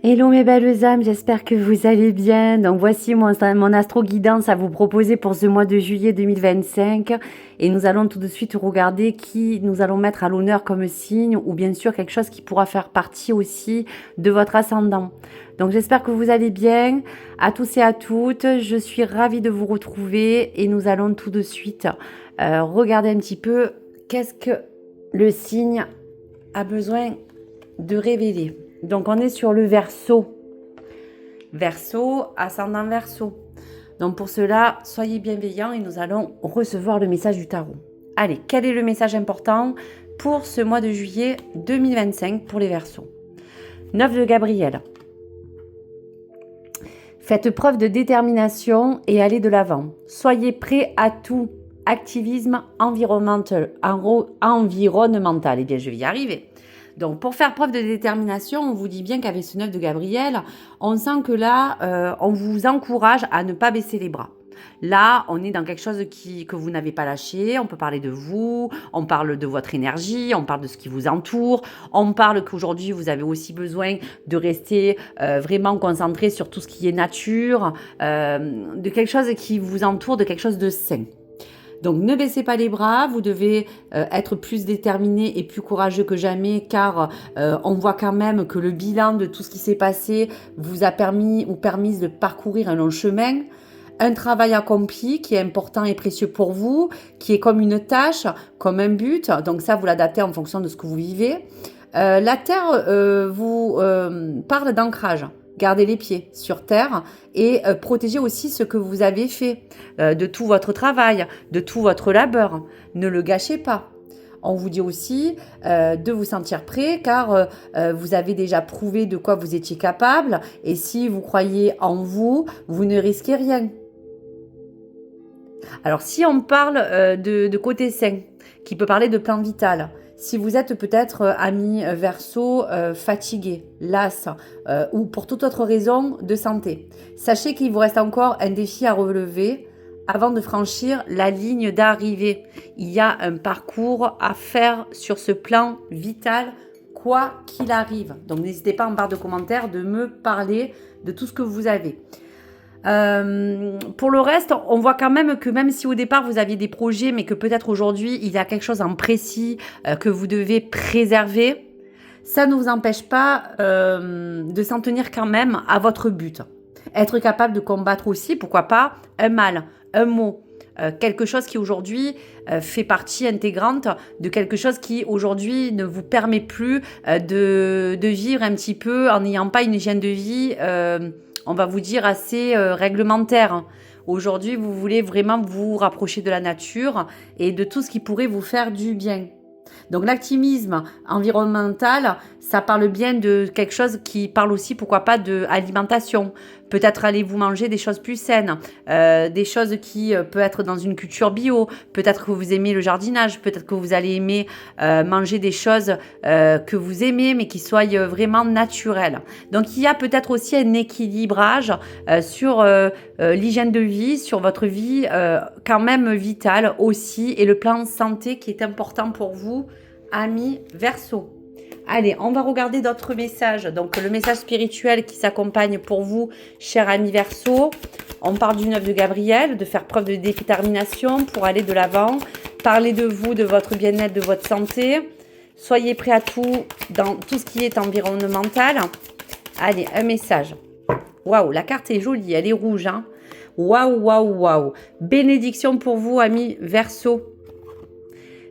Hello mes belles âmes, j'espère que vous allez bien. Donc voici mon astro-guidance à vous proposer pour ce mois de juillet 2025. Et nous allons tout de suite regarder qui nous allons mettre à l'honneur comme signe ou bien sûr quelque chose qui pourra faire partie aussi de votre ascendant. Donc j'espère que vous allez bien. À tous et à toutes, je suis ravie de vous retrouver et nous allons tout de suite regarder un petit peu qu'est-ce que le signe a besoin de révéler. Donc, on est sur le Verseau. Verseau, ascendant Verseau. Donc, pour cela, soyez bienveillants et nous allons recevoir le message du tarot. Allez, quel est le message important pour ce mois de juillet 2025 pour les Verseaux? 9 de Gabriel. Faites preuve de détermination et allez de l'avant. Soyez prêts à tout activisme environnemental. Eh bien, je vais y arriver. Donc, pour faire preuve de détermination, on vous dit bien qu'avec ce 9 de Gabriel, on sent que là, on vous encourage à ne pas baisser les bras. Là, on est dans quelque chose que vous n'avez pas lâché. On peut parler de vous, on parle de votre énergie, on parle de ce qui vous entoure. On parle qu'aujourd'hui, vous avez aussi besoin de rester vraiment concentré sur tout ce qui est nature, de quelque chose qui vous entoure, de quelque chose de sain. Donc ne baissez pas les bras, vous devez être plus déterminé et plus courageux que jamais car on voit quand même que le bilan de tout ce qui s'est passé vous a permis ou permis de parcourir un long chemin. Un travail accompli qui est important et précieux pour vous, qui est comme une tâche, comme un but. Donc ça, vous l'adaptez en fonction de ce que vous vivez. La Terre vous parle d'ancrage. Gardez les pieds sur terre et protégez aussi ce que vous avez fait, de tout votre travail, de tout votre labeur. Ne le gâchez pas. On vous dit aussi de vous sentir prêt car vous avez déjà prouvé de quoi vous étiez capable et si vous croyez en vous, vous ne risquez rien. Alors si on parle de côté sain, qui peut parler de plan vital, si vous êtes peut-être ami Verseau, fatigué, las ou pour toute autre raison de santé, sachez qu'il vous reste encore un défi à relever avant de franchir la ligne d'arrivée. Il y a un parcours à faire sur ce plan vital, quoi qu'il arrive. Donc n'hésitez pas en barre de commentaires de me parler de tout ce que vous avez. Pour le reste, on voit quand même que même si au départ vous aviez des projets, mais que peut-être aujourd'hui il y a quelque chose en précis que vous devez préserver, ça ne vous empêche pas de s'en tenir quand même à votre but. Être capable de combattre aussi, pourquoi pas, un mal, un mot, quelque chose qui aujourd'hui fait partie intégrante de quelque chose qui aujourd'hui ne vous permet plus de vivre un petit peu en n'ayant pas une hygiène de vie on va vous dire assez réglementaire. Aujourd'hui, vous voulez vraiment vous rapprocher de la nature et de tout ce qui pourrait vous faire du bien. Donc l'activisme environnemental, ça parle bien de quelque chose qui parle aussi, pourquoi pas, de alimentation. Peut-être allez-vous manger des choses plus saines, des choses qui peut être dans une culture bio. Peut-être que vous aimez le jardinage, peut-être que vous allez aimer manger des choses que vous aimez, mais qui soient vraiment naturelles. Donc il y a peut-être aussi un équilibrage sur l'hygiène de vie, sur votre vie quand même vitale aussi, et le plan santé qui est important pour vous, amis Verseau. Allez, on va regarder d'autres messages. Donc, le message spirituel qui s'accompagne pour vous, cher ami Verseau. On parle du 9 de Gabriel, de faire preuve de détermination pour aller de l'avant. Parler de vous, de votre bien-être, de votre santé. Soyez prêts à tout dans tout ce qui est environnemental. Allez, un message. Waouh, la carte est jolie, elle est rouge. Hein. Waouh, waouh, waouh. Bénédiction pour vous, ami Verseau.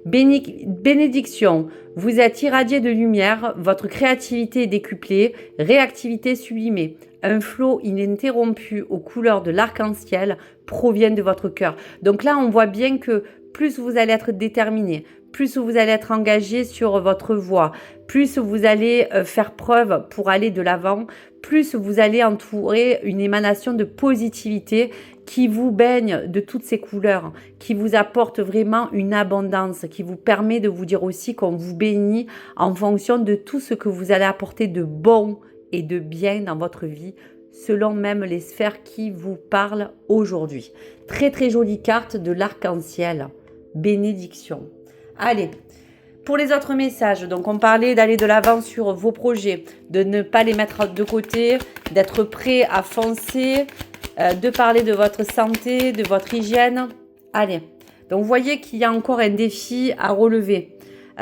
Bénédiction, vous êtes irradié de lumière, votre créativité est décuplée, réactivité sublimée. Un flot ininterrompu aux couleurs de l'arc-en-ciel provient de votre cœur. Donc là, on voit bien que plus vous allez être déterminé, plus vous allez être engagé sur votre voie, plus vous allez faire preuve pour aller de l'avant, plus vous allez entourer une émanation de positivité qui vous baigne de toutes ces couleurs, qui vous apporte vraiment une abondance, qui vous permet de vous dire aussi qu'on vous bénit en fonction de tout ce que vous allez apporter de bon et de bien dans votre vie, selon même les sphères qui vous parlent aujourd'hui. Très très jolie carte de l'arc-en-ciel. Bénédiction. Allez, Pour les autres messages, donc on parlait d'aller de l'avant sur vos projets, de ne pas les mettre de côté, d'être prêt à foncer, de parler de votre santé, de votre hygiène. Allez, donc vous voyez qu'il y a encore un défi à relever.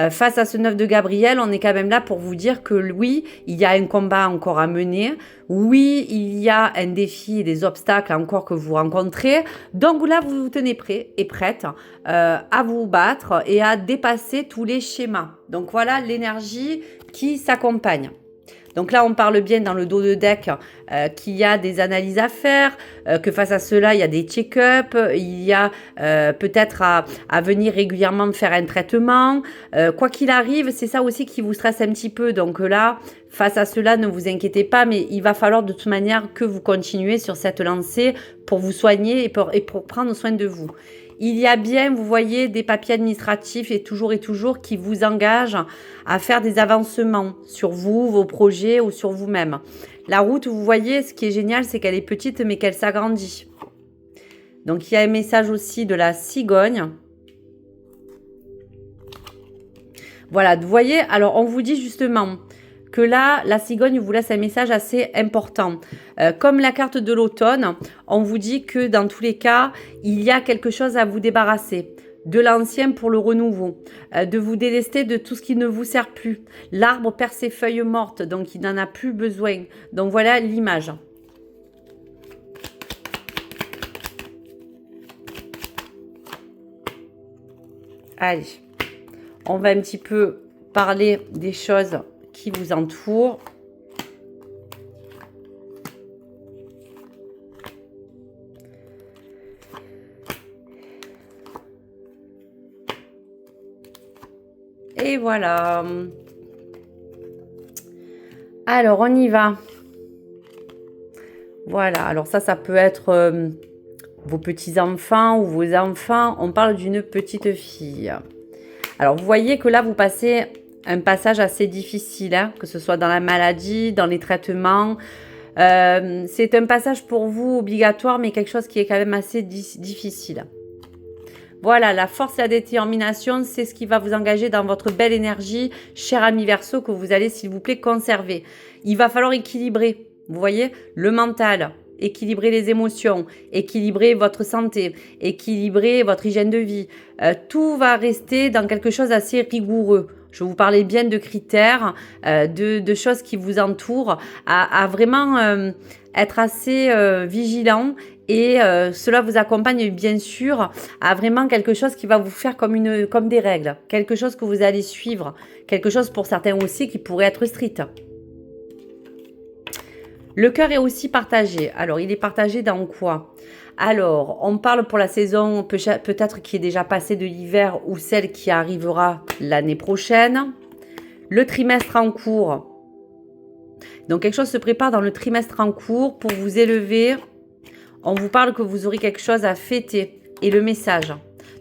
Face à ce 9 de Gabriel, on est quand même là pour vous dire que oui, il y a un combat encore à mener. Oui, il y a un défi et des obstacles encore que vous rencontrez. Donc là, vous vous tenez prêt et prête à vous battre et à dépasser tous les schémas. Donc voilà l'énergie qui s'accompagne. Donc là, on parle bien dans le dos de deck qu'il y a des analyses à faire, que face à cela, il y a des check-up, il y a peut-être à venir régulièrement faire un traitement. Quoi qu'il arrive, c'est ça aussi qui vous stresse un petit peu. Donc là, face à cela, ne vous inquiétez pas, mais il va falloir de toute manière que vous continuez sur cette lancée pour vous soigner et pour prendre soin de vous. Il y a bien, vous voyez, des papiers administratifs et toujours qui vous engagent à faire des avancements sur vous, vos projets ou sur vous-même. La route, vous voyez, ce qui est génial, c'est qu'elle est petite mais qu'elle s'agrandit. Donc, il y a un message aussi de la cigogne. Voilà, vous voyez, alors on vous dit justement que là, la cigogne vous laisse un message assez important. Comme la carte de l'automne, on vous dit que dans tous les cas, il y a quelque chose à vous débarrasser. De l'ancien pour le renouveau, de vous délester de tout ce qui ne vous sert plus. L'arbre perd ses feuilles mortes, donc il n'en a plus besoin. Donc voilà l'image. Allez, on va un petit peu parler des choses qui vous entourent. Et voilà. Alors, on y va. Voilà, alors ça peut être vos petits-enfants ou vos enfants. On parle d'une petite fille. Alors, vous voyez que là, vous passez un passage assez difficile, hein, que ce soit dans la maladie, dans les traitements. C'est un passage pour vous obligatoire, mais quelque chose qui est quand même assez difficile. Voilà, la force et la détermination, c'est ce qui va vous engager dans votre belle énergie, cher ami Verseau, que vous allez, s'il vous plaît, conserver. Il va falloir équilibrer, vous voyez, le mental, équilibrer les émotions, équilibrer votre santé, équilibrer votre hygiène de vie. Tout va rester dans quelque chose d'assez rigoureux. Je vous parlais bien de critères, de choses qui vous entourent, à vraiment être assez vigilant. Et cela vous accompagne bien sûr à vraiment quelque chose qui va vous faire comme des règles, quelque chose que vous allez suivre, quelque chose pour certains aussi qui pourrait être strict. Le cœur est aussi partagé. Alors, il est partagé dans quoi? Alors, on parle pour la saison peut-être qui est déjà passée de l'hiver ou celle qui arrivera l'année prochaine. Le trimestre en cours. Donc, quelque chose se prépare dans le trimestre en cours pour vous élever. On vous parle que vous aurez quelque chose à fêter. Et le message.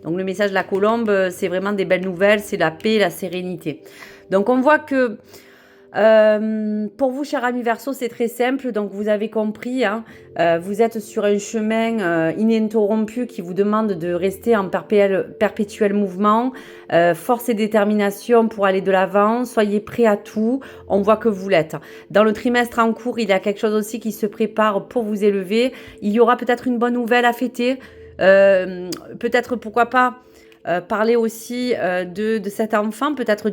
Donc, le message de la colombe, c'est vraiment des belles nouvelles. C'est la paix, la sérénité. Donc, on voit que pour vous, cher ami Verseau, c'est très simple. Donc, vous avez compris, hein, vous êtes sur un chemin ininterrompu qui vous demande de rester en perpétuel mouvement. Force et détermination pour aller de l'avant. Soyez prêts à tout. On voit que vous l'êtes. Dans le trimestre en cours, il y a quelque chose aussi qui se prépare pour vous élever. Il y aura peut-être une bonne nouvelle à fêter. Peut-être, pourquoi pas, parler aussi de cet enfant, peut-être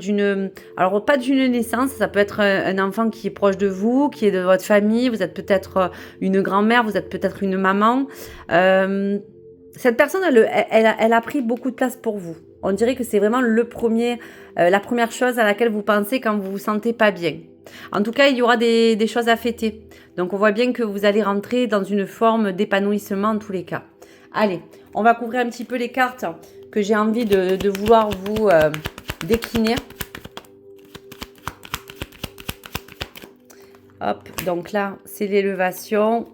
alors pas d'une naissance, ça peut être un enfant qui est proche de vous, qui est de votre famille, vous êtes peut-être une grand-mère, vous êtes peut-être une maman. Cette personne, elle a pris beaucoup de place pour vous. On dirait que c'est vraiment la première chose à laquelle vous pensez quand vous vous sentez pas bien. En tout cas, il y aura des choses à fêter. Donc, on voit bien que vous allez rentrer dans une forme d'épanouissement en tous les cas. Allez, on va couvrir un petit peu les cartes que j'ai envie de vouloir vous décliner. Hop, donc là, c'est l'élévation.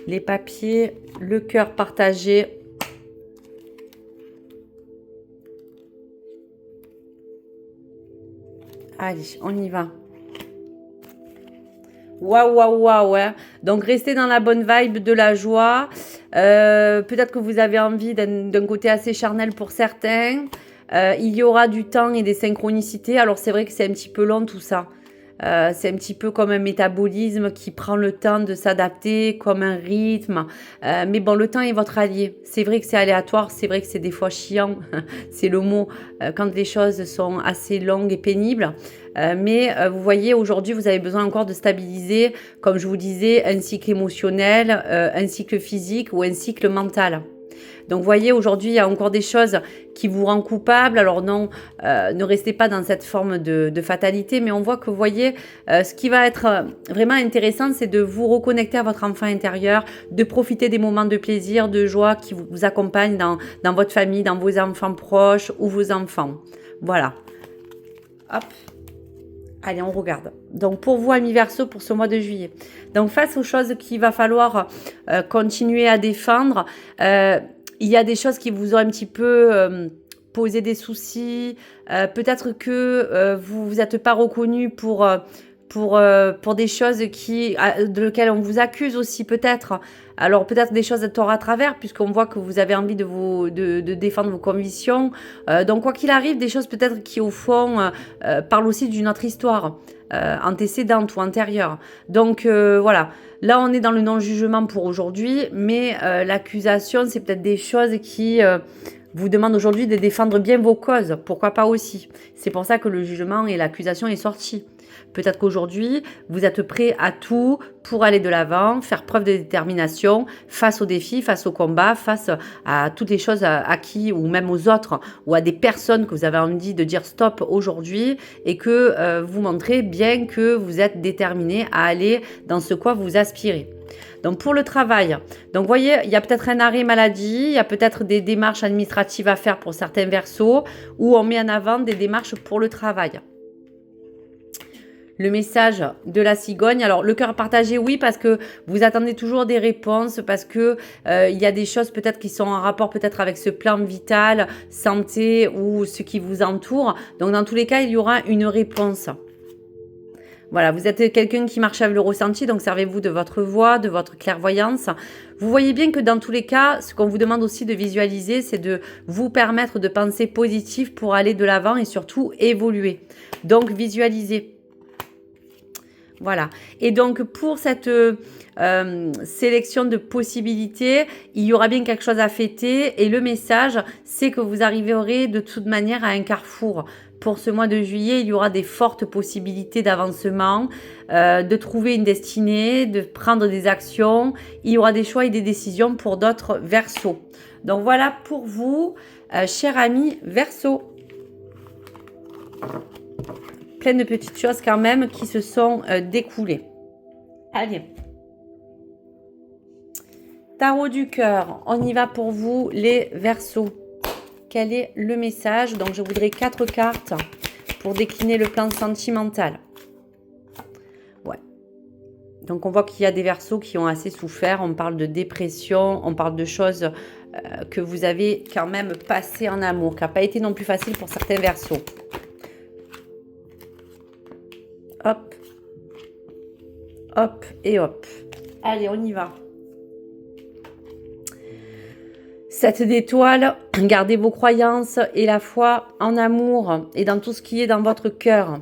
Les papiers, le cœur partagé. Allez, on y va. Waouh, waouh, waouh, ouais. Donc, restez dans la bonne vibe de la joie. Peut-être que vous avez envie d'un côté assez charnel pour certains. Il y aura du temps et des synchronicités. Alors, c'est vrai que c'est un petit peu long tout ça. C'est un petit peu comme un métabolisme qui prend le temps de s'adapter, comme un rythme. Mais bon, le temps est votre allié. C'est vrai que c'est aléatoire, c'est vrai que c'est des fois chiant, c'est le mot, quand les choses sont assez longues et pénibles. Mais vous voyez, aujourd'hui, vous avez besoin encore de stabiliser, comme je vous disais, un cycle émotionnel, un cycle physique ou un cycle mental. Donc, vous voyez, aujourd'hui, il y a encore des choses qui vous rendent coupable. Alors non, ne restez pas dans cette forme de fatalité, mais on voit que, vous voyez, ce qui va être vraiment intéressant, c'est de vous reconnecter à votre enfant intérieur, de profiter des moments de plaisir, de joie qui vous accompagnent dans votre famille, dans vos enfants proches ou vos enfants. Voilà. Hop. Allez, on regarde. Donc, pour vous, amis Verseau, pour ce mois de juillet. Donc, face aux choses qu'il va falloir continuer à défendre, il y a des choses qui vous ont un petit peu posé des soucis. Peut-être que vous n'êtes pas reconnu pour des choses de lesquelles on vous accuse aussi, peut-être. Alors, peut-être des choses à tort à travers, puisqu'on voit que vous avez envie de défendre vos convictions. Donc, quoi qu'il arrive, des choses peut-être qui, au fond, parlent aussi d'une autre histoire, antécédente ou antérieure. Donc, voilà. Là, on est dans le non-jugement pour aujourd'hui, mais l'accusation, c'est peut-être des choses qui vous demandent aujourd'hui de défendre bien vos causes. Pourquoi pas aussi? C'est pour ça que le jugement et l'accusation est sorti. Peut-être qu'aujourd'hui, vous êtes prêt à tout pour aller de l'avant, faire preuve de détermination face aux défis, face aux combats, face à toutes les choses à qui ou même aux autres ou à des personnes que vous avez envie de dire stop aujourd'hui et que vous montrez bien que vous êtes déterminé à aller dans ce quoi vous aspirez. Donc pour le travail, donc vous voyez, il y a peut-être un arrêt maladie, il y a peut-être des démarches administratives à faire pour certains Verseaux où on met en avant des démarches pour le travail. Le message de la cigogne. Alors, le cœur partagé, oui, parce que vous attendez toujours des réponses, parce que il y a des choses peut-être qui sont en rapport peut-être avec ce plan vital, santé ou ce qui vous entoure. Donc, dans tous les cas, il y aura une réponse. Voilà, vous êtes quelqu'un qui marche avec le ressenti, donc servez-vous de votre voix, de votre clairvoyance. Vous voyez bien que dans tous les cas, ce qu'on vous demande aussi de visualiser, c'est de vous permettre de penser positif pour aller de l'avant et surtout évoluer. Donc, visualisez. Voilà. Et donc, pour cette sélection de possibilités, il y aura bien quelque chose à fêter. Et le message, c'est que vous arriverez de toute manière à un carrefour. Pour ce mois de juillet, il y aura des fortes possibilités d'avancement, de trouver une destinée, de prendre des actions. Il y aura des choix et des décisions pour d'autres Verseaux. Donc, voilà pour vous, chers amis Verseaux. Plein de petites choses quand même qui se sont découlées. Allez. Tarot du cœur. On y va pour vous, les Verseaux. Quel est le message? Donc, je voudrais 4 cartes pour décliner le plan sentimental. Ouais. Donc, on voit qu'il y a des Verseaux qui ont assez souffert. On parle de dépression. On parle de choses que vous avez quand même passées en amour, qui n'a pas été non plus facile pour certains Verseaux. Hop, hop et hop. Allez, on y va. 7 d'étoiles, gardez vos croyances et la foi en amour et dans tout ce qui est dans votre cœur.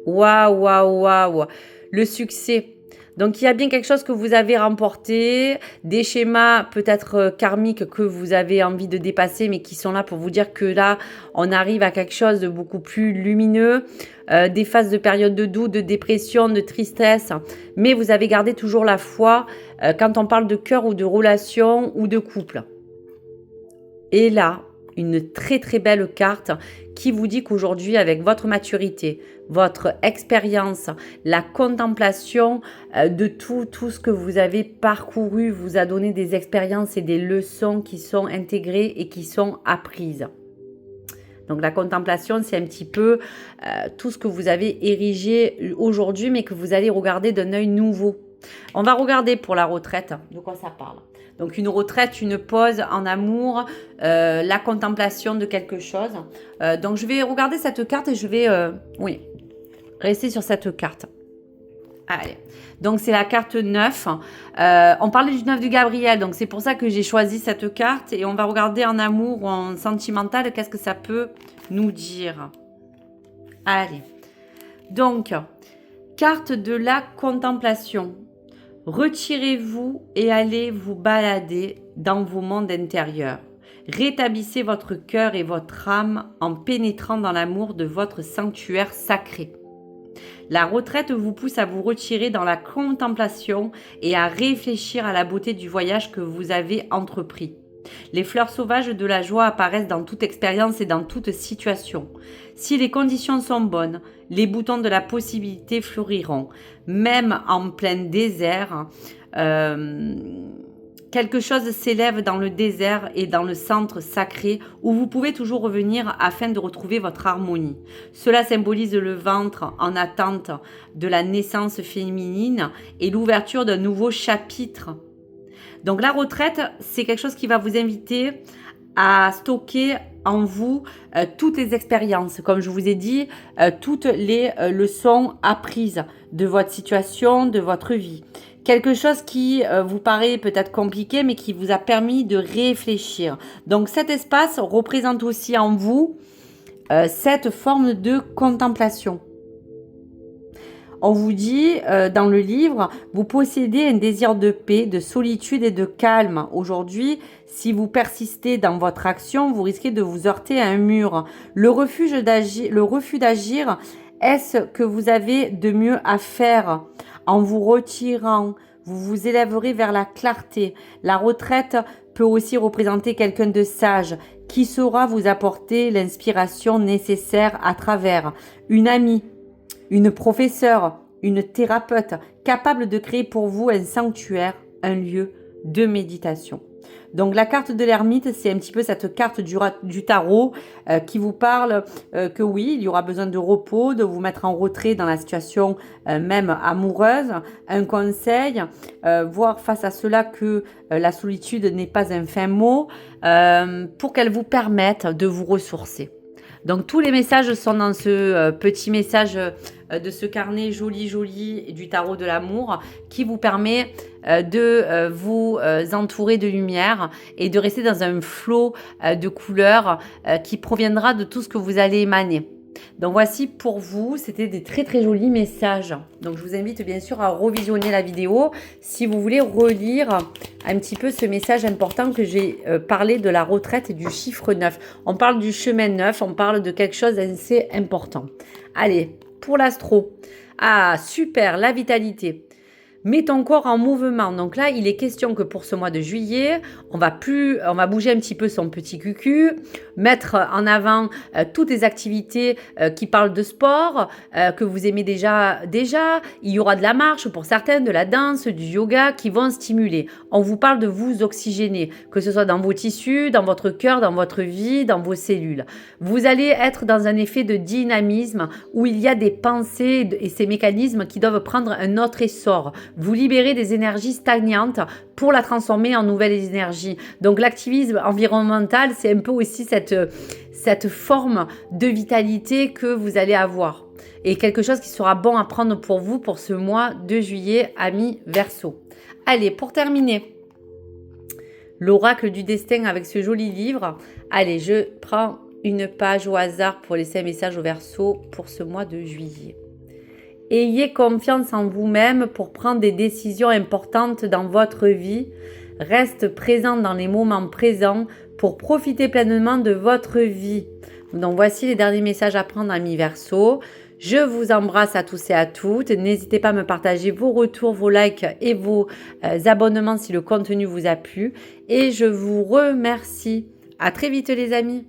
Waouh, waouh, waouh. Le succès. Donc, il y a bien quelque chose que vous avez remporté, des schémas peut-être karmiques que vous avez envie de dépasser, mais qui sont là pour vous dire que là, on arrive à quelque chose de beaucoup plus lumineux, des phases de période de doute, de dépression, de tristesse, mais vous avez gardé toujours la foi quand on parle de cœur ou de relation ou de couple. Et là, une très très belle carte qui vous dit qu'aujourd'hui, avec votre maturité, votre expérience, la contemplation de tout ce que vous avez parcouru vous a donné des expériences et des leçons qui sont intégrées et qui sont apprises. Donc la contemplation, c'est un petit peu tout ce que vous avez érigé aujourd'hui, mais que vous allez regarder d'un œil nouveau. On va regarder pour la retraite de quoi ça parle. Donc une retraite, une pause en amour, la contemplation de quelque chose. Donc je vais regarder cette carte et je vais rester sur cette carte. Allez, donc c'est la carte 9. On parlait du 9 de Gabriel, donc c'est pour ça que j'ai choisi cette carte. Et on va regarder en amour ou en sentimental, qu'est-ce que ça peut nous dire. Allez, donc, carte de la contemplation. Retirez-vous et allez vous balader dans vos mondes intérieurs. Rétablissez votre cœur et votre âme en pénétrant dans l'amour de votre sanctuaire sacré. La retraite vous pousse à vous retirer dans la contemplation et à réfléchir à la beauté du voyage que vous avez entrepris. Les fleurs sauvages de la joie apparaissent dans toute expérience et dans toute situation. Si les conditions sont bonnes, les boutons de la possibilité fleuriront. Même en plein désert, quelque chose s'élève dans le désert et dans le centre sacré où vous pouvez toujours revenir afin de retrouver votre harmonie. Cela symbolise le ventre en attente de la naissance féminine et l'ouverture d'un nouveau chapitre. Donc la retraite, c'est quelque chose qui va vous inviter à stocker en vous toutes les expériences, comme je vous ai dit, toutes les leçons apprises de votre situation, de votre vie. Quelque chose qui vous paraît peut-être compliqué, mais qui vous a permis de réfléchir. Donc cet espace représente aussi en vous cette forme de contemplation. On vous dit dans le livre, vous possédez un désir de paix, de solitude et de calme. Aujourd'hui, si vous persistez dans votre action, vous risquez de vous heurter à un mur. Le refus d'agir, est-ce que vous avez de mieux à faire? En vous retirant, vous vous élèverez vers la clarté. La retraite peut aussi représenter quelqu'un de sage qui saura vous apporter l'inspiration nécessaire à travers une amie, une professeure, une thérapeute capable de créer pour vous un sanctuaire, un lieu de méditation. Donc la carte de l'ermite, c'est un petit peu cette carte du tarot qui vous parle que oui, il y aura besoin de repos, de vous mettre en retrait dans la situation même amoureuse. Un conseil, voir face à cela que la solitude n'est pas un fin mot pour qu'elle vous permette de vous ressourcer. Donc tous les messages sont dans ce petit message de ce carnet joli du tarot de l'amour qui vous permet de vous entourer de lumière et de rester dans un flot de couleurs qui proviendra de tout ce que vous allez émaner. Donc voici pour vous, c'était des très jolis messages. Donc je vous invite bien sûr à revisionner la vidéo si vous voulez relire un petit peu ce message important que j'ai parlé de la retraite et du chiffre 9. On parle du chemin 9, on parle de quelque chose d'assez important. Allez, pour l'astro. Ah, super, la vitalité. Mets ton corps en mouvement. Donc là, il est question que pour ce mois de juillet, on va bouger un petit peu son petit cucu, mettre en avant toutes les activités qui parlent de sport, que vous aimez déjà. Il y aura de la marche pour certaines, de la danse, du yoga qui vont stimuler. On vous parle de vous oxygéner, que ce soit dans vos tissus, dans votre cœur, dans votre vie, dans vos cellules. Vous allez être dans un effet de dynamisme où il y a des pensées et ces mécanismes qui doivent prendre un autre essor. Vous libérez des énergies stagnantes pour la transformer en nouvelles énergies. Donc l'activisme environnemental, c'est un peu aussi cette forme de vitalité que vous allez avoir. Et quelque chose qui sera bon à prendre pour vous pour ce mois de juillet, amis Verseau. Allez, pour terminer, l'oracle du destin avec ce joli livre. Allez, je prends une page au hasard pour laisser un message au Verseau pour ce mois de juillet. Ayez confiance en vous-même pour prendre des décisions importantes dans votre vie. Reste présent dans les moments présents pour profiter pleinement de votre vie. Donc voici les derniers messages à prendre, amis Verseau. Je vous embrasse à tous et à toutes. N'hésitez pas à me partager vos retours, vos likes et vos abonnements si le contenu vous a plu. Et je vous remercie. À très vite les amis.